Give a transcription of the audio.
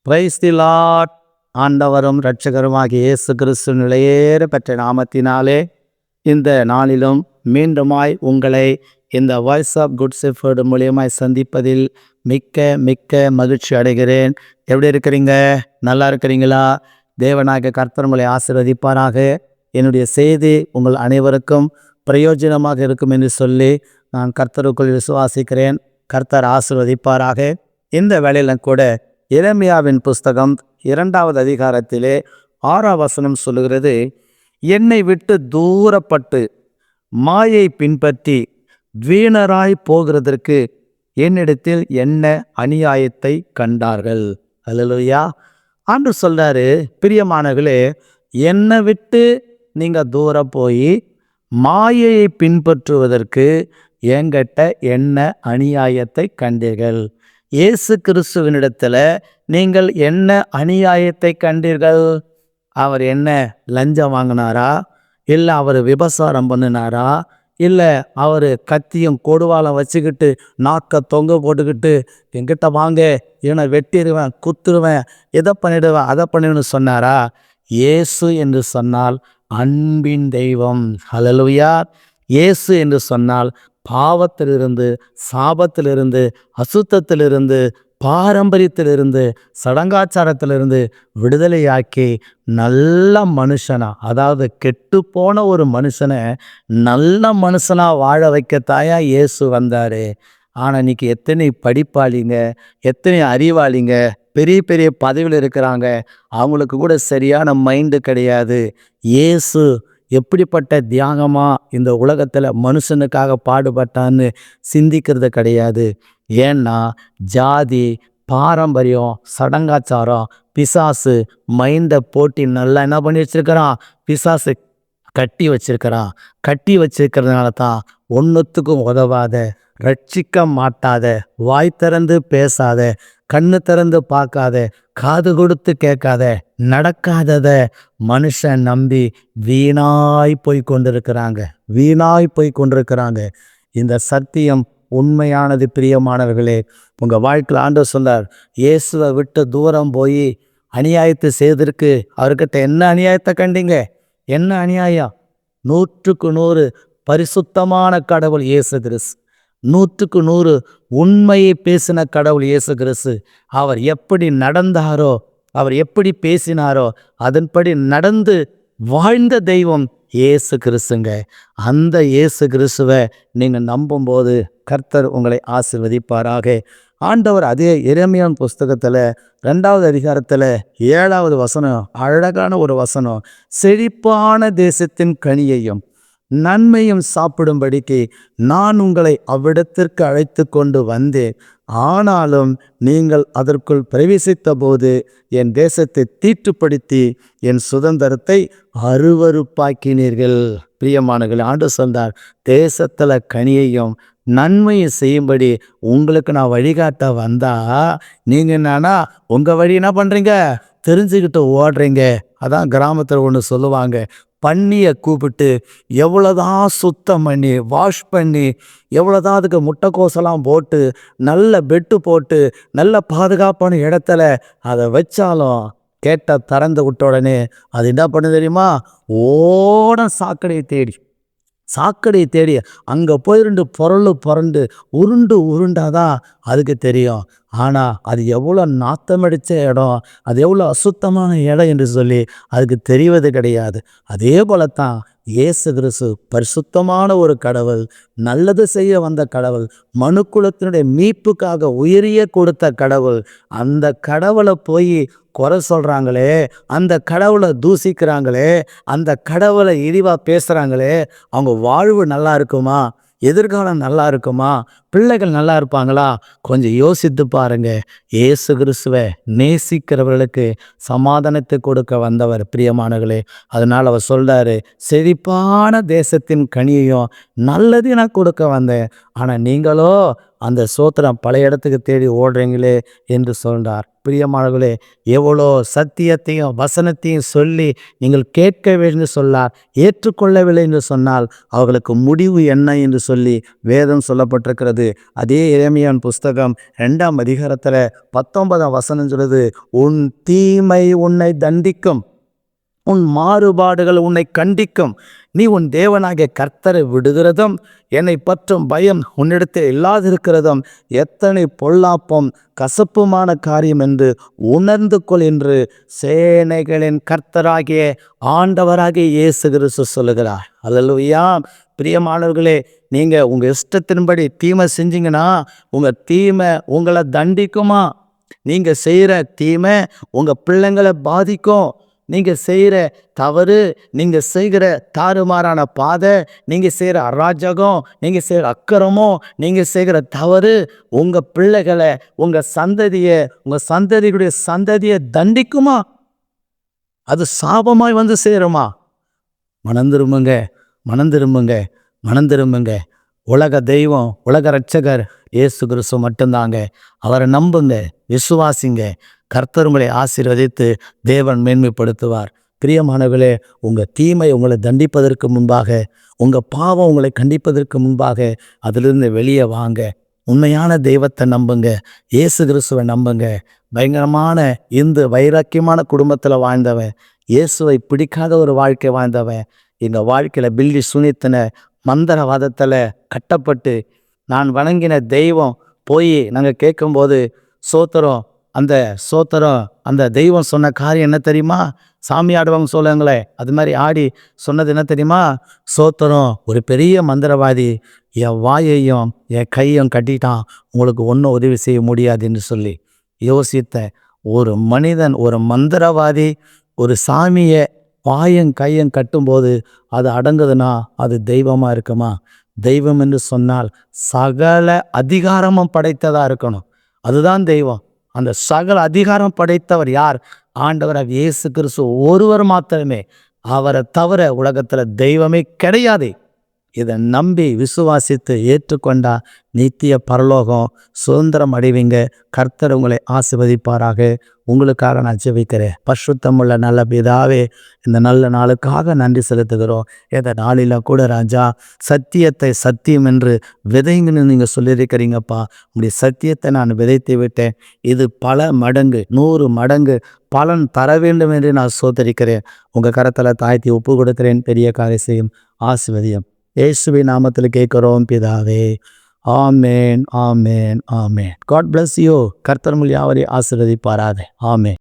Praise the Lord. ஆண்டவரும் இரட்சகருமாகிய இயேசு கிறிஸ்து நிலையேற பெற்ற நாமத்தினாலே இந்த நாளிலும் மீண்டுமாய் உங்களை இந்த வாய்ஸ் ஆஃப் குட் ஷெப்பர்ட் மூலியமாய் சந்திப்பதில் மிக்க மிக்க மகிழ்ச்சி அடைகிறேன். எப்படி இருக்கிறீங்க? நல்லா இருக்கிறீங்களா? தேவனாகிய கர்த்தர் உங்களை ஆசீர்வதிப்பாராக. என்னுடைய செய்தி உங்கள் அனைவருக்கும் பிரயோஜனமாக இருக்கும் என்று சொல்லி நான் கர்த்தருக்குள் விசுவாசிக்கிறேன். கர்த்தர் ஆசீர்வதிப்பாராக. இந்த வேளையிலும் கூட எரேமியாவின் புஸ்தகம் 2வது அதிகாரத்திலே 6ஆம் வசனம் சொல்லுகிறது, என்னை விட்டு தூரப்பட்டு மாயை பின்பற்றி வீணராய் போகிறதற்கு என்னிடத்தில் என்ன அநியாயத்தை கண்டார்கள். அல்லேலூயா. ஆண்டு சொல்றாரு, பிரியமானவர்களே, என்னை விட்டு நீங்கள் தூரம் போய் மாயையை பின்பற்றுவதற்கு என்கிட்ட என்ன அநியாயத்தை கண்டீர்கள். இயேசு கிறிஸ்துவினிடத்தில் நீங்கள் என்ன அநியாயத்தை கண்டீர்கள்? அவர் என்ன லஞ்சம் வாங்கினாரா? இல்லை அவர் விபசாரம் பண்ணினாரா? இல்லை அவர் கத்தியும் கொடுவாலம் வச்சுக்கிட்டு நாக்க தொங்க போட்டுக்கிட்டு என்கிட்ட வாங்க, இவனை வெட்டிடுவேன், குத்துருவேன், இதை பண்ணிடுவேன், அதை பண்ணிடுன்னு சொன்னாரா? இயேசு என்று சொன்னால் அன்பின் தெய்வம். ஹல்லேலூயா. இயேசு என்று சொன்னால் பாவத்திலிருந்து, சாபத்திலிருந்து, அசுத்தத்திலிருந்து, பாரம்பரியத்திலிருந்து, சடங்காச்சாரத்திலிருந்து விடுதலையாக்கி நல்ல மனுஷனா, அதாவது கெட்டுப்போன ஒரு மனுஷனை நல்ல மனுஷனா வாழ வைக்கத்தாயா இயேசு வந்தார். ஆனால் இன்னைக்கு எத்தனை படிப்பாளிங்க, எத்தனை அறிவாளிங்க, பெரிய பெரிய பதவியில் இருக்கிறாங்க, அவங்களுக்கு கூட சரியான மைண்டு கிடையாது. இயேசு எப்படிப்பட்ட தியாகமாக இந்த உலகத்தில் மனுஷனுக்காக பாடுபட்டான்னு சிந்திக்கிறது கிடையாது. ஏன்னா ஜாதி, பாரம்பரியம், சடங்காச்சாரம், பிசாசு மைண்டை போட்டி நல்லா என்ன பண்ணி வச்சிருக்கிறான்? பிசாசு கட்டி வச்சிருக்கிறான். கட்டி வச்சிருக்கிறதுனால தான் ஒன்றுத்துக்கும் உதவாத, ரட்சிக்க மாட்டாத, வாய் திறந்து பேசாத, கண்ணு திறந்து பார்க்காத, காது கொடுத்து கேட்காத, நடக்காதத மனுஷன் நம்பி வீணாய் போய் கொண்டிருக்கிறாங்க. வீணாய் போய் கொண்டிருக்கிறாங்க. இந்த சத்தியம் உண்மையானது. பிரியமானவர்களே, உங்கள் வாழ்க்கையில் ஆண்டவர் சொன்னார், இயேசுவை விட்டு தூரம் போய் அநியாயத்தை செய்ததற்கு அவர்கிட்ட என்ன அநியாயத்தை கண்டீங்க? என்ன அநியாயம்? 100க்கு 100 பரிசுத்தமான கடவுள் இயேசு கிறிஸ்து. 100க்கு 100 உண்மையை பேசின கடவுள் இயேசு கிறிஸ்து. அவர் எப்படி நடந்தாரோ, அவர் எப்படி பேசினாரோ அதன்படி நடந்து வாழ்ந்த தெய்வம் இயேசு கிறிஸ்துங்க. அந்த இயேசு கிறிஸ்துவை நீங்கள் நம்பும்போது கர்த்தர் உங்களை ஆசீர்வதிப்பாராக. ஆண்டவர் அதே எரேமியாவின் புஸ்தகத்தில் 2வது அதிகாரத்தில் 7வது வசனம், அழகான ஒரு வசனம், செழிப்பான தேசத்தின் கனியையும் நன்மையும் சாப்பிடும்படிக்கு நான் உங்களை அவ்விடத்திற்கு அழைத்து கொண்டு வந்தேன். ஆனாலும் நீங்கள் அதற்குள் பிரவேசித்த போது என் தேசத்தை தீட்டுப்படுத்தி என் சுதந்திரத்தை அருவருப்பாக்கினீர்கள். பிரியமானவர்களே, ஆண்டவர் சொன்னார், தேசத்தில் கனியையும் நன்மையை செய்யும்படி உங்களுக்கு நான் வழிகாட்ட வந்தா நீங்கள் என்னன்னா உங்கள் வழி என்ன பண்ணுறீங்க? தெரிஞ்சுக்கிட்டு ஓடுறீங்க. அதான் கிராமத்தில் ஒன்று சொல்லுவாங்க, பன்னியை கூப்பிட்டு எவ்வளோதான் சுத்தம் பண்ணி வாஷ் பண்ணி எவ்வளோதான் அதுக்கு முட்டைக்கோசெல்லாம் போட்டு நல்ல பெட்டு போட்டு நல்ல பாதுகாப்பான இடத்துல அதை வச்சாலும் கேட்ட திறந்து விட்ட உடனே அது என்ன பண்ணு தெரியுமா? ஓட சாக்கடையை தேடி அங்கே போய் 2 புரண்டு உருண்டாதான் அதுக்கு தெரியும். ஆனால் அது எவ்வளோ நாத்தமடித்த இடம், அது எவ்வளோ அசுத்தமான இடம் என்று சொல்லி அதுக்கு தெரிவது கிடையாது. அதே போலத்தான் இயேசு கிறிஸ்து பரிசுத்தமான ஒரு கடவுள், நல்லது செய்ய வந்த கடவுள், மனுக்குலத்தினுடைய மீட்புக்காக உயிரிய கொடுத்த கடவுள். அந்த கடவுளை போய் குறை சொல்கிறாங்களே, அந்த கடவுளை தூசிக்கிறாங்களே, அந்த கடவுளை இழிவாக பேசுகிறாங்களே, அவங்க வாழ்வு நல்லா இருக்குமா? எதிர்காலம் நல்லா இருக்குமா? பிள்ளைகள் நல்லா இருப்பாங்களா? கொஞ்சம் யோசித்து பாருங்க. இயேசு கிறிஸ்துவை நேசிக்கிறவர்களுக்கு சமாதானத்தை கொடுக்க வந்தவர். பிரியமானவர்களே, அதனால் அவர் சொல்றாரு, செழிப்பான தேசத்தின் கனியையும் நல்லது நான் கொடுக்க வந்தேன். ஆனால் நீங்களோ அந்த ஸ்தோத்திரம் பழைய இடத்துக்கு தேடி ஓடுறீங்களே என்று சொல்றார். பிரியமானவர்களே, எவ்வளோ சத்தியத்தையும் வசனத்தையும் சொல்லி நீங்கள் கேட்கவில்லை என்று சொன்னார், ஏற்றுக்கொள்ளவில்லை என்று சொன்னால் அவர்களுக்கு முடிவு என்ன என்று சொல்லி வேதம் சொல்லப்பட்டிருக்கிறது. அதே எரேமியாவின் புஸ்தகம் 2ஆம் அதிகாரத்தில் 19ஆம் வசனம் சொல்லுது, உன் தீமை உன்னை தண்டிக்கும், உன் மாறுபாடுகள் உன்னை கண்டிக்கும். நீ உன் தேவனாகிய கர்த்தரை விடுகிறதும் என்னை பற்றும் பயம் உன்னிடத்தில் இல்லாதிருக்கிறதும் எத்தனை பொல்லாப்பும் கசப்புமான காரியம் என்று உணர்ந்து கொள் என்று சேனைகளின் கர்த்தராகிய ஆண்டவராகிய இயேசு கிறிஸ்து சொல்லுகிறார். அல்லேலூயா. பிரியமானவர்களே, நீங்கள் உங்கள் இஷ்டத்தின்படி தீமை செஞ்சீங்கன்னா உங்கள் தீமை உங்களை தண்டிக்குமா? நீங்கள் செய்கிற தீமை உங்கள் பிள்ளைங்களை பாதிக்கும். நீங்கள் செய்கிற தவறு, நீங்கள் செய்கிற தாறுமாறான பாதை, நீங்கள் செய்கிற அராஜகம், நீங்கள் செய்கிற அக்கிரமம், நீங்கள் செய்கிற தவறு உங்கள் பிள்ளைகளை, உங்கள் சந்ததியை, உங்கள் சந்ததியுடைய சந்ததியை தண்டிக்குமா? அது சாபமாய் வந்து சேருமா? மனந்திரும்புங்க, மனந்திரும்புங்க, மனந்திரும்புங்க. உலக தெய்வம், உலக இரட்சகர் இயேசு கிறிஸ்து மட்டும்தாங்க. அவரை நம்புங்க, விசுவாசிங்க. கர்த்தர் உங்களை ஆசீர்வதித்து தேவன் மேன்மைப்படுத்துவார். பிரியமானவர்களே, உங்கள் தீமை உங்களை தண்டிப்பதற்கு முன்பாக, உங்கள் பாவம் உங்களை கண்டிப்பதற்கு முன்பாக அதிலிருந்து வெளியே வாங்க. உண்மையான தெய்வத்தை நம்புங்க, இயேசு கிறிஸ்துவை நம்புங்க. பயங்கரமான இந்த வைராக்கியமான குடும்பத்தில் வாழ்ந்தவன், இயேசுவை பிடிக்காத ஒரு வாழ்க்கை வாழ்ந்தவன், எங்கள் வாழ்க்கையில் பில்லி சுனித்தின மந்திரவாதத்தில் கட்டப்பட்டு நான் வணங்கின தெய்வம் போய் நாங்கள் கேட்கும்போது சோத்திரம், அந்த தெய்வம் சொன்ன காரியம் என்ன தெரியுமா? சாமி ஆடுவாங்க சொல்லுங்களே, அது மாதிரி ஆடி சொன்னது என்ன தெரியுமா? சோத்திரம், ஒரு பெரிய மந்திரவாதி என் வாயையும் என் கையும் கட்டிட்டான், உங்களுக்கு ஒன்றும் உதவி செய்ய முடியாது என்று சொல்லி யோசித்த ஒரு மனிதன், ஒரு மந்திரவாதி ஒரு சாமியை வாயும் கையும் கட்டும்போது அது அடங்குதுன்னா அது தெய்வமாக இருக்குமா? தெய்வம் என்று சொன்னால் சகல அதிகாரமும் படைத்ததாக இருக்கணும். அதுதான் தெய்வம். அந்த சகல அதிகாரம் படைத்தவர் யார்? ஆண்டவராகிய இயேசு கிறிஸ்து ஒருவர் மாத்திரமே. அவரை தவிர உலகத்தில் தெய்வமே கிடையாது. இதை நம்பி விசுவாசித்து ஏற்றுக்கொண்டா நித்திய பரலோகம் சுதந்திரம் அடைவீங்க. கர்த்தர் உங்களை ஆசீர்வதிப்பாராக. உங்களுக்காக நான் ஜெபிக்கிறேன். பரிசுத்தமுள்ள நல்ல பிதாவே, இந்த நல்ல நாளுக்காக நன்றி செலுத்துகிறோம். இந்த நாளில் கூட ராஜா, சத்தியத்தை சத்தியம் என்று விதைங்கன்னு நீங்கள் சொல்லியிருக்கிறீங்கப்பா. உங்களுடைய சத்தியத்தை நான் விதைத்து விட்டேன். இது பல மடங்கு, 100 மடங்கு பலன் தர வேண்டும் என்று நான் சோதரிக்கிறேன். உங்கள் கரத்தில் தாழ்த்தி ஒப்பு கொடுக்கிறேன். பெரிய காரியம் செய்யும். ஆசீர்வதியும். இயேசுவின் நாமத்தில் கேட்கிறோம் பிதாவே. ஆமேன், ஆமேன், ஆமேன். God bless you. கர்த்தர் உங்களை யாவரையும் ஆசீர்வதிப்பாராக. ஆமேன்.